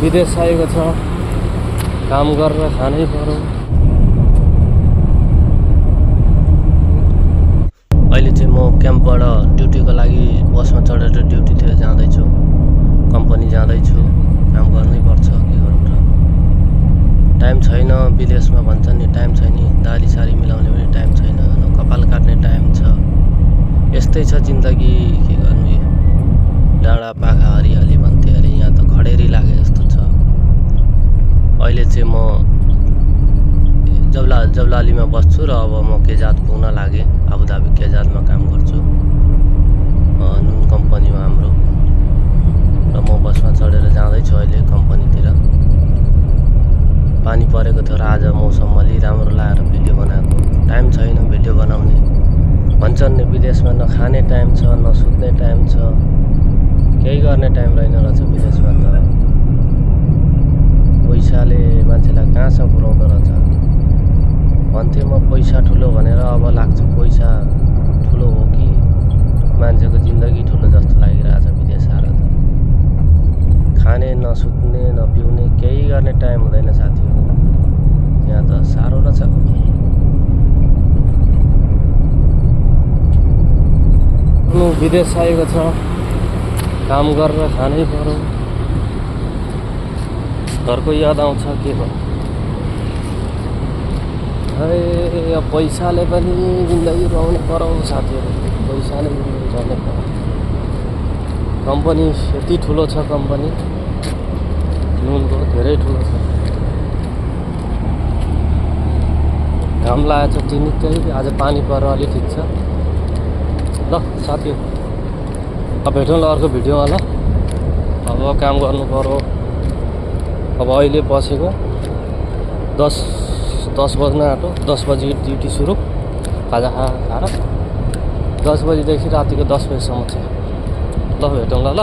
विदेश आएको छ, काम गरेर खानै पर्यो। अहिले चाहिँ म क्याम्पबाट ड्युटीको लागि बसमा चढेर ड्युटीतिर जाँदैछु, कम्पनी जाँदैछु। काम गर्नै पर्छ, के गर्नु र। टाइम छैन, विदेशमा भन्छ नि टाइम छैन, दाली सारी मिलाउने पनि टाइम छैन, न कपाल काट्ने टाइम छ। यस्तै छ जिन्दगी, के गर्नु। डाँडा पाखा हरियाली भन्थे अरे, यहाँ त खडेरी लागे जस्तो छ। अहिले चाहिँ म जबलालीमा बस्छु र अब म केजात पुग्न लागेँ। आबुधाबी केजातमा काम गर्छु, नुन कम्पनीमा हाम्रो। र म बसमा चढेर जाँदैछु अहिले कम्पनीतिर। पानी परेको थियो र आज मौसम अलि राम्रो लागेर भिडियो बनाएको। टाइम छैन भिडियो बनाउने। भन्छन् नि विदेशमा न खाने टाइम छ, न सुत्ने टाइम छ, केही गर्ने टाइम रहेन रहेछ विदेशमा त। पैसाले मान्छेलाई कहाँसम्म पुर्याउँदो रहेछ। भन्थे म पैसा ठुलो भनेर, अब लाग्छ पैसा ठुलो हो कि मान्छेको जिन्दगी ठुलो जस्तो लागिरहेछ विदेश आएर त। खाने न सुत्ने न पिउने केही गर्ने टाइम हुँदैन साथी हो। यहाँ त साह्रो रहेछ। विदेश आएको छ, काम गरेर खानै पर्यो। घरको याद आउँछ, के भयो। है पैसाले पनि जिन्दगी रुवाउनु पर्यो साथीहरू, पैसाले जाने पर्यो। कम्पनी यति ठुलो छ, कम्पनी नुनको धेरै ठुलो छ। घाम लागेको छ निकै, आज पानी परेर अलि ठिक छ। ल साथीहरू, अब भेटौँ ल अर्को भिडियोमा ल। अब काम गर्नु पर्यो। अब अहिले बसेको 10 बज्न आँट्यो। 10 बजी ड्युटी सुरु, खाजा खाएर 10 बजीदेखि रातिको 10 बजीसम्म छ। ल भेटौँ ल।